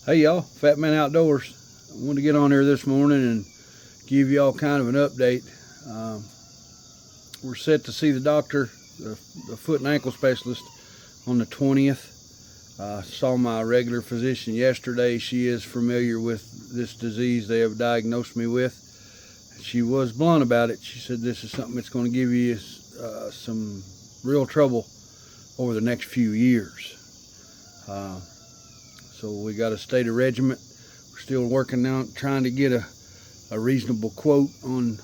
Hey y'all, Fat Man Outdoors. I wanted to get on here this morning and give y'all kind of an update. We're set to see the doctor, the foot and ankle specialist, on the 20th. Saw my regular physician yesterday. She is familiar with this disease they have diagnosed me with. She was blunt about it. She said this is something that's going to give you some real trouble over the next few years. So we got a stated regimen. We're still working out, trying to get a reasonable quote on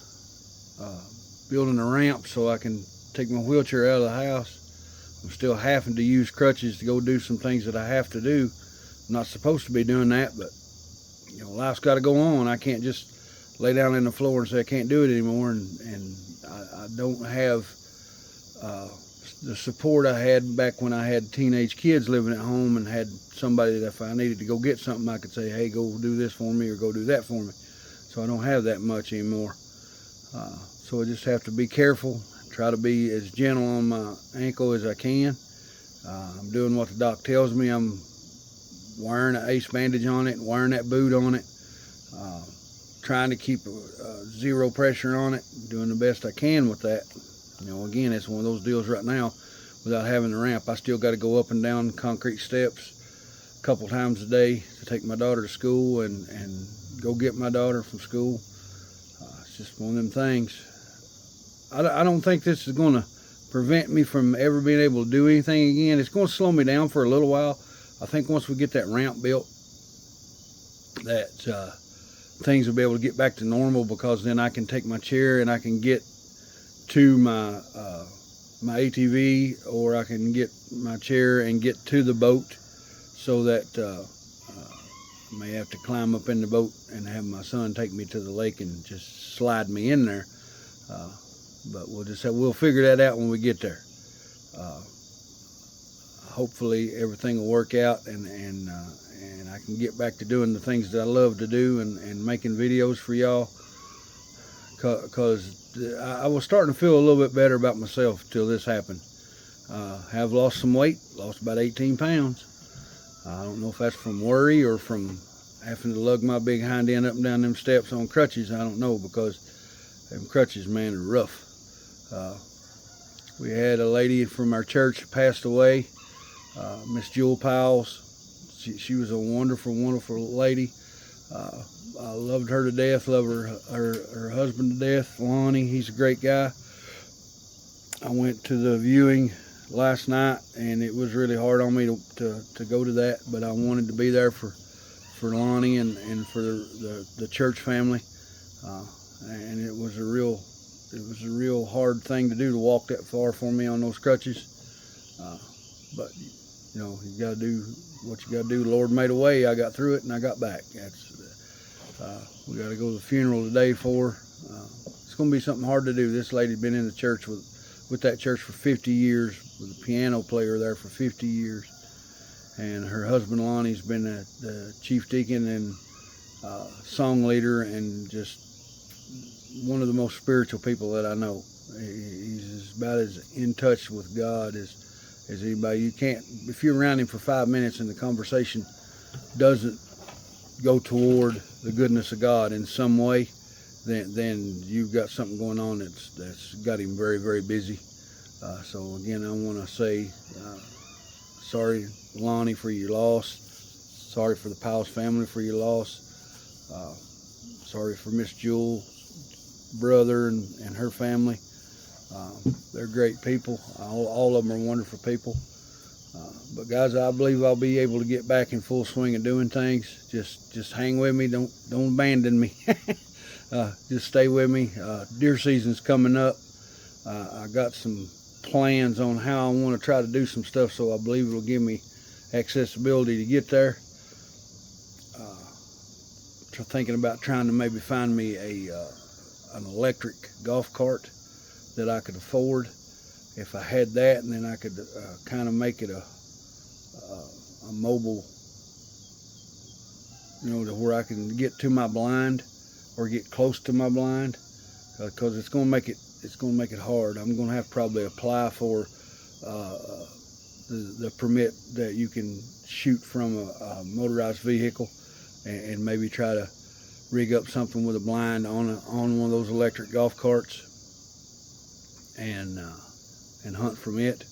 building a ramp so I can take my wheelchair out of the house. I'm still having to use crutches to go do some things that I have to do. I'm not supposed to be doing that, but life's got to go on. I can't just lay down in the floor and say I can't do it anymore, and I don't have the support I had back when I had teenage kids living at home and had somebody that if I needed to go get something, I could say, hey, go do this for me or go do that for me. So I don't have that much anymore. So I just have to be careful, try to be as gentle on my ankle as I can. I'm doing what the doc tells me. I'm wearing an ACE bandage on it and wearing that boot on it. Trying to keep zero pressure on it, doing the best I can with that. Again, it's one of those deals right now. Without having the ramp, I still got to go up and down concrete steps a couple times a day to take my daughter to school and go get my daughter from school. It's just one of them things. I don't think this is going to prevent me from ever being able to do anything again. It's going to slow me down for a little while. I think once we get that ramp built, that things will be able to get back to normal, because then I can take my chair and I can get to my ATV, or I can get my chair and get to the boat, so that I may have to climb up in the boat and have my son take me to the lake and just slide me in there. But we'll figure that out when we get there. Hopefully everything will work out, and I can get back to doing the things that I love to do, and making videos for y'all, because I was starting to feel a little bit better about myself till this happened. Have lost some weight, lost about 18 pounds. I don't know if that's from worry or from having to lug my big hind end up and down them steps on crutches. I don't know, because them crutches, man, are rough. We had a lady from our church passed away, Miss Jewel Powles. She was a wonderful, wonderful lady. I loved her to death, love her husband to death, Lonnie. He's a great guy. I went to the viewing last night, and it was really hard on me to go to that, but I wanted to be there for Lonnie and for the church family. And it was a real hard thing to do, to walk that far for me on those crutches. But you got to do what you got to do. The Lord made a way. I got through it, and I got back. We got to go to the funeral today for her. It's going to be something hard to do. This lady's been in the church with that church for 50 years, with a piano player there for 50 years. And her husband Lonnie's been the chief deacon and song leader, and just one of the most spiritual people that I know. He's about as in touch with God as anybody. You can't, if you're around him for 5 minutes and the conversation doesn't go toward the goodness of God in some way, then you've got something going on that's got him very, very busy. So again, I want to say sorry, Lonnie, for your loss. Sorry for the Powles family for your loss. Sorry for Miss Jewel's brother and her family. They're great people. All of them are wonderful people. But guys, I believe I'll be able to get back in full swing of doing things. Just hang with me. Don't abandon me. Just stay with me. Deer season's coming up. I got some plans on how I want to try to do some stuff, so I believe it'll give me accessibility to get there. Thinking about trying to maybe find me an electric golf cart that I could afford. If I had that, and then I could kind of make it a mobile, to where I can get to my blind or get close to my blind, because it's going to make it hard. I'm going to have to probably apply for the permit that you can shoot from a motorized vehicle, and maybe try to rig up something with a blind on one of those electric golf carts, and hunt from it.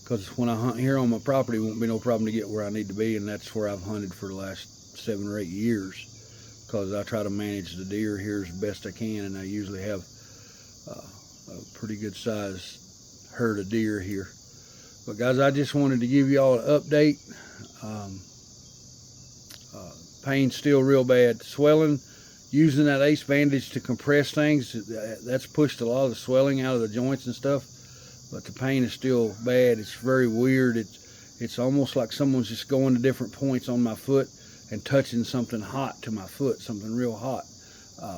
Because when I hunt here on my property, it won't be no problem to get where I need to be, and that's where I've hunted for the last 7 or 8 years. Because I try to manage the deer here as best I can, and I usually have a pretty good size herd of deer here. But guys, I just wanted to give y'all an update. Pain's still real bad. Swelling, using that Ace bandage to compress things, that's pushed a lot of the swelling out of the joints and stuff. But the pain is still bad. It's very weird. It's almost like someone's just going to different points on my foot and touching something hot to my foot, something real hot.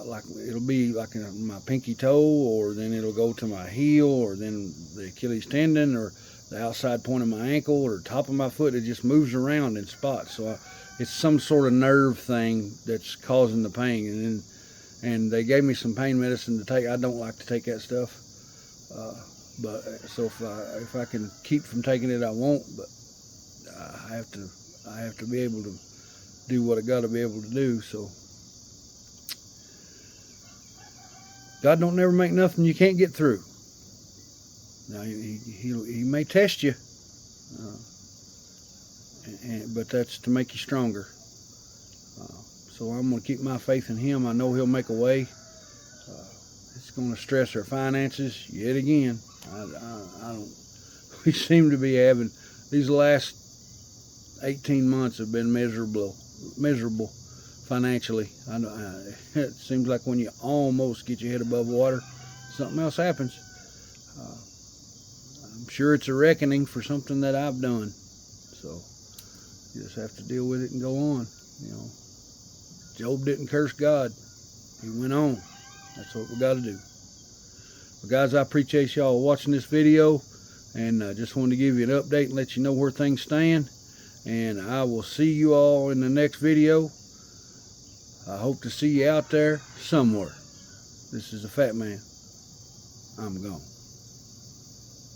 Like it'll be like in my pinky toe, or then it'll go to my heel, or then the Achilles tendon, or the outside point of my ankle, or top of my foot. It just moves around in spots. So it's some sort of nerve thing that's causing the pain. And they gave me some pain medicine to take. I don't like to take that stuff. But so if I can keep from taking it, I won't. But I have to be able to do what I got to be able to do. So God don't never make nothing you can't get through. Now he may test you, but that's to make you stronger. So I'm going to keep my faith in Him. I know He'll make a way. It's going to stress our finances yet again. I don't. We seem to be having, these last 18 months have been miserable financially. It seems like when you almost get your head above water, something else happens. I'm sure it's a reckoning for something that I've done. So you just have to deal with it and go on. You know, Job didn't curse God. He went on. That's what we got to do. Well, guys, I appreciate y'all watching this video, and just wanted to give you an update and let you know where things stand. And I will see you all in the next video. I hope to see you out there somewhere. This is the Fat Man. I'm gone.